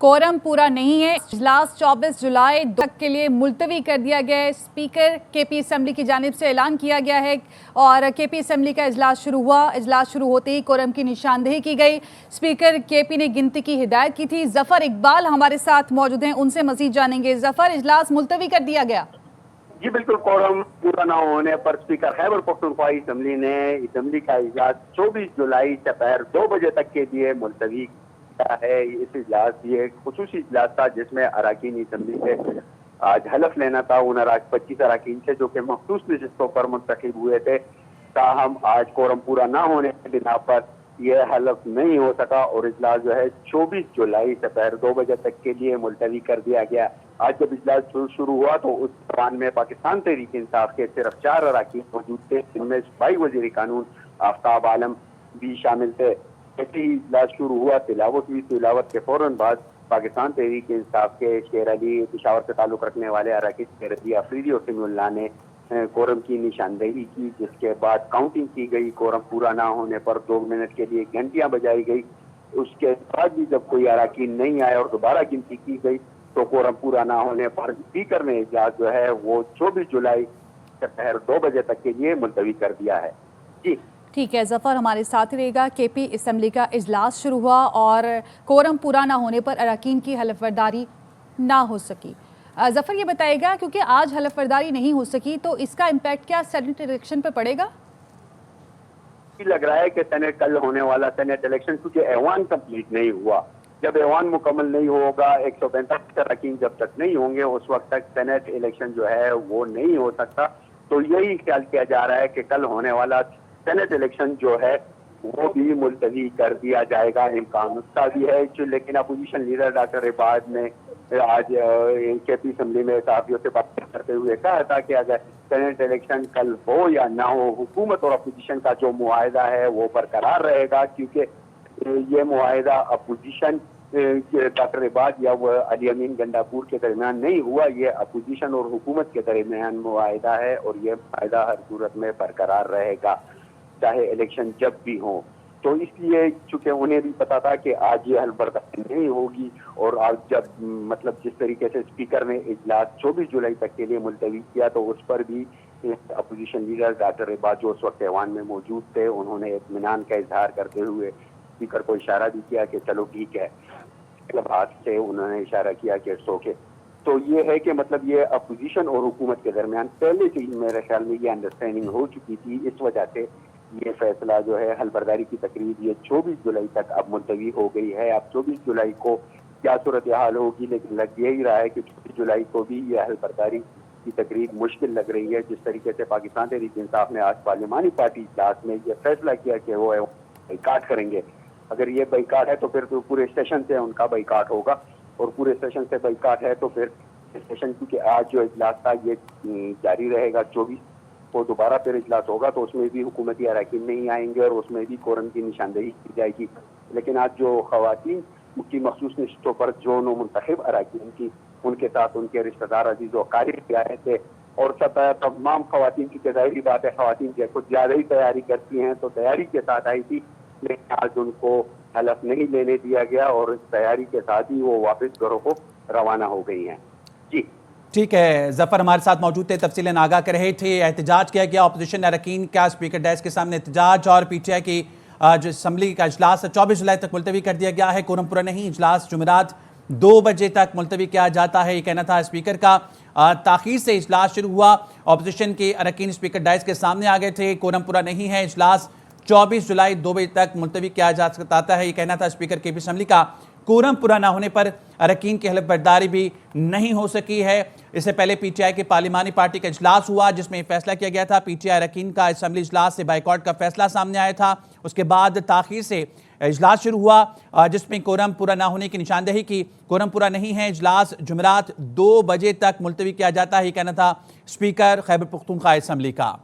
Quorum पूरा नहीं है। इजलास 24 जुलाई तक के लिए मुलतवी कर दिया गया है। स्पीकर केपी असेंबली की जानिब से ऐलान किया गया है और केपी असेंबली का इजलास शुरू हुआ। इजलास शुरू होते ही कोरम की निशानदेही की गई। स्पीकर केपी ने गिनती की हिदायत की थी। जफर इकबाल हमारे साथ मौजूद हैं, उनसे मजीद जानेंगे। जफर, इजलास मुलतवी कर दिया गया? जी बिल्कुल, कोरम पूरा न होने पर स्पीकर खैबर पख्तूनख्वा असेंबली ने असेंबली का इजलास 24 जुलाई दोपहर 2 बजे तक के लिए मुलतवी किया है। इस इजलास ये खुसूसी इजलास था जिसमें अरकान असेंबली से आज हलफ लेना था उन 25 अरकान से जो कि मखसूस नशिस्तों पर मुंतखब हुए थे। ताहम आज कोरम पूरा न होने के बिना पर यह हलफ नहीं हो सका और इजलास जो है 24 जुलाई दोपहर 2 बजे तक के लिए मुलतवी कर दिया गया। आज जब इजलास शुरू हुआ तो उस दौरान में पाकिस्तान तहरीक इंसाफ के सिर्फ 4 अरकान मौजूद थे, जिनमें सिपाही वजीर कानून आफ्ताब आलम भी शामिल थे। जैसे ही इजलास शुरू हुआ तिलावत हुई। तिलावत के फौरन बाद पाकिस्तान तहरीक इंसाफ के शेर अली, पेशावर से ताल्लुक रखने वाले अरकान शेर अली अफरीदी और समीउल्लाह ने कोरम की निशानदेही की, जिसके बाद काउंटिंग की गई। कोरम पूरा ना होने पर 2 मिनट के लिए घंटियां बजाई गई। उसके बाद भी जब कोई अरकान नहीं आए और दोबारा गिनती की गई तो कोरम पूरा ना होने पर स्पीकर ने इजलास जो है वो 24 जुलाई दोपहर 2 बजे तक के लिए मुलतवी कर दिया है। जी ठीक है जफर, हमारे साथ रहेगा। केपी असेंबली का इजलास शुरू हुआ और कोरम पूरा ना होने पर अरकान की हलफबरदारी ना हो सकी। जफर ये बताएगा, क्योंकि आज हलफबरदारी नहीं हो सकी तो इसका इम्पैक्ट क्या सेनेट इलेक्शन पर पड़ेगा? लग रहा है कि सेनेट कल होने वाला सेनेट इलेक्शन, क्योंकि ऐवान कंप्लीट नहीं हुआ, जब ऐवान मुकम्मल नहीं होगा, 145 अरकान जब तक नहीं होंगे उस वक्त तक सेनेट इलेक्शन जो है वो नहीं हो सकता। तो यही ख्याल किया जा रहा है कि कल होने वाला सेनेट इलेक्शन जो है वो भी मुलतवी कर दिया जाएगा। इम्कान उसका भी है, लेकिन अपोजिशन लीडर डॉक्टर इबाद ने आज केपी असेंबली में सहाफियों से बात करते हुए कहा था कि अगर सेनेट इलेक्शन कल हो या ना हो, हुकूमत और अपोजिशन का जो मुआहदा है वो बरकरार रहेगा, क्योंकि ये मुआहदा अपोजिशन डॉक्टर इबाद या वह अली अमीन गंडापुर के दरमियान नहीं हुआ, ये अपोजिशन और हुकूमत के दरमियान मुआहदा है और ये मुआहदा हर सूरत में बरकरार रहेगा चाहे इलेक्शन जब भी हो। तो इसलिए चूंकि उन्हें भी पता था कि आज ये हलफबरदारी नहीं होगी और आज जब मतलब जिस तरीके से स्पीकर ने इजलास 24 जुलाई तक के लिए मुलतवी किया तो उस पर भी अपोजिशन लीडर डॉक्टर इबाद जो उस वक्त ऐवान में मौजूद थे, उन्होंने इत्मीनान का इजहार करते हुए स्पीकर को इशारा भी किया कि चलो ठीक है, मतलब हाथ से उन्होंने इशारा किया कि इट्स ओके। तो ये है कि मतलब ये अपोजिशन और हुकूमत के दरमियान पहले से ही मेरे ख्याल में ये अंडरस्टैंडिंग हो चुकी थी। इस वजह से ये फैसला जो है हलफबरदारी की तकरीब ये 24 जुलाई तक अब मुलतवी हो गई है। अब 24 जुलाई को क्या सूरत हाल होगी, लेकिन लग यही रहा है कि 24 जुलाई को भी ये हलफबरदारी की तकरीब मुश्किल लग रही है। जिस तरीके से पाकिस्तान तहरीक इंसाफ ने आज पार्लिमानी पार्टी इजलास में ये फैसला किया कि वो बाइकाट करेंगे। अगर ये बाइकाट है तो फिर तो पूरे सेशन से उनका बाइकाट होगा और पूरे सेशन से बाइकाट है तो फिर सेशन, क्योंकि आज जो इजलास था ये जारी रहेगा 24 को दोबारा फिर इजलास होगा तो उसमें भी हुकूमती अरकान नहीं आएंगे और उसमें भी कोरम की निशानदेही की जाएगी। लेकिन आज जो खवातीन की मखसूस नशिस्तों पर जो मुंतखब अरकान की उनके साथ उनके रिश्तेदार अजीज व क़रीब आए थे और तमाम खवातीन की ज़ाहिरी बात है खवातीन जो कुछ ज़्यादा ही तैयारी करती हैं तो तैयारी के साथ आई थी, लेकिन आज उनको हलफ नहीं लेने दिया गया और इस तैयारी के साथ ही वो वापस घरों को रवाना हो गई हैं। जी ठीक है जफर हमारे साथ मौजूद थे, तफसीलें आगाह कर रहे थे। एहतजाज किया गया अपोजिशन अरकान का, स्पीकर डेस्क के सामने एहतजाज और पीटीआई की जो असम्बली का इजलास 24 जुलाई तक मुलतवी कर दिया गया है। कोरम पूरा नहीं, इजलास जुमेरात 2 बजे तक मुलतवी किया जाता है, ये कहना था स्पीकर का। ताखीर से इजलास शुरू हुआ, अपोजिशन के अरकान स्पीकर डेस्क के सामने आ गए थे। कोरम पूरा नहीं है, इजलास 24 जुलाई 2 बजे तक मुलतवी किया जा सकता है, ये कहना था स्पीकर केपी असेंबली का। कोरम पूरा ना होने पर अरकान की हलफबरदारी भी नहीं हो सकी है। इससे पहले पीटीआई के पार्लिमानी पार्टी का इजलास हुआ जिसमें फैसला किया गया था, पीटीआई अरकान का असेंबली इजलास से बाइकआउट का फैसला सामने आया था। उसके बाद ताखीर से इजलास शुरू हुआ जिसमें कोरम पूरा ना होने की निशानदेही की। कोरम पूरा नहीं है, इजलास जुमेरात 2 बजे तक मुलतवी किया जाता है, ये कहना था स्पीकर खैबर पख्तूनख्वा असेंबली का।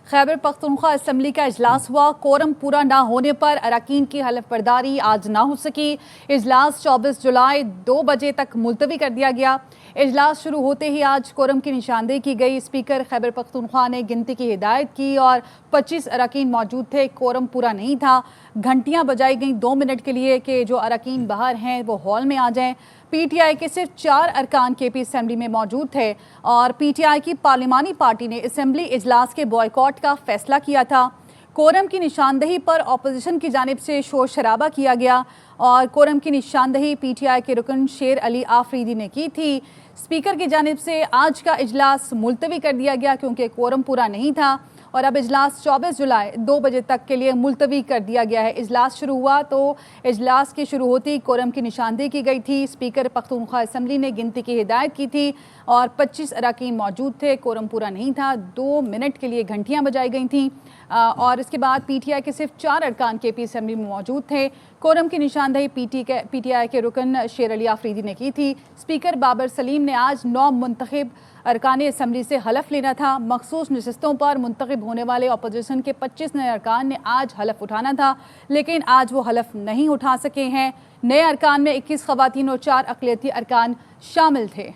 खैबर पख्तूनख्वा असेंबली का इजलास हुआ, कोरम पूरा ना होने पर अरकान की हलफबरदारी आज ना हो सकी। इजलास 24 जुलाई 2 बजे तक मुलतवी कर दिया गया। इजलास शुरू होते ही आज कोरम की निशानदेही की गई। स्पीकर खैबर पख्तूनख्वा ने गिनती की हिदायत की और 25 अरकान मौजूद थे। कोरम पूरा नहीं था। घंटियां बजाई गईं 2 मिनट के लिए कि जो अरकान बाहर हैं वो हॉल में आ जाएं। پی ٹی آئی کے صرف 4 ارکان کے پی اسمبلی میں موجود تھے اور پی ٹی آئی کی پارلیمانی پارٹی نے اسمبلی اجلاس کے بوائیکاٹ کا فیصلہ کیا تھا۔ کورم کی نشاندہی پر اپوزیشن کی جانب سے شور شرابہ کیا گیا اور کورم کی نشاندہی پی ٹی آئی کے رکن شیر علی آفریدی نے کی تھی۔ اسپیکر کی جانب سے آج کا اجلاس ملتوی کر دیا گیا کیونکہ کورم پورا نہیں تھا اور اب اجلاس 24 جولائی 2 بجے تک کے لیے ملتوی کر دیا گیا ہے۔ اجلاس شروع ہوا تو اجلاس کی شروع ہوتی کورم کی نشاندہی کی گئی تھی۔ اسپیکر پختونخوا اسمبلی نے گنتی کی ہدایت کی تھی اور 25 اراکین موجود تھے۔ کورم پورا نہیں تھا، 2 منٹ کے لیے گھنٹیاں بجائی گئی تھیں اور اس کے بعد پی ٹی آئی کے صرف 4 ارکان کے پی اسمبلی میں موجود تھے۔ کورم کی نشاندہی پی ٹی آئی کے رکن شیر علی آفریدی نے کی تھی۔ اسپیکر بابر سلیم نے آج 9 منتخب ارکان اسمبلی سے حلف لینا تھا۔ مخصوص نشستوں پر منتخب ہونے والے اپوزیشن کے 25 نئے ارکان نے آج حلف اٹھانا تھا لیکن آج وہ حلف نہیں اٹھا سکے ہیں۔ نئے ارکان میں 21 خواتین اور 4 اقلیتی ارکان شامل تھے۔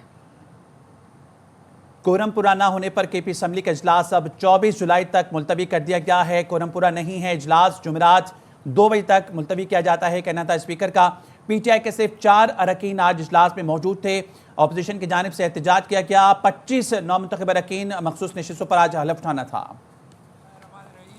کورم پورا نہ ہونے پر کے پی اسمبلی کا اجلاس اب 24 جولائی تک ملتوی کر دیا گیا ہے۔ کورم پورا نہیں ہے، اجلاس جمعرات 2 بجے تک ملتوی کیا جاتا ہے، کہنا تھا اسپیکر کا۔ پی ٹی آئی کے صرف 4 اراکین آج اجلاس میں موجود تھے۔ اپوزیشن کی جانب سے احتجاج کیا گیا، 25 نامنتخب اراکین مخصوص نشستوں پر آج حلف اٹھانا تھا۔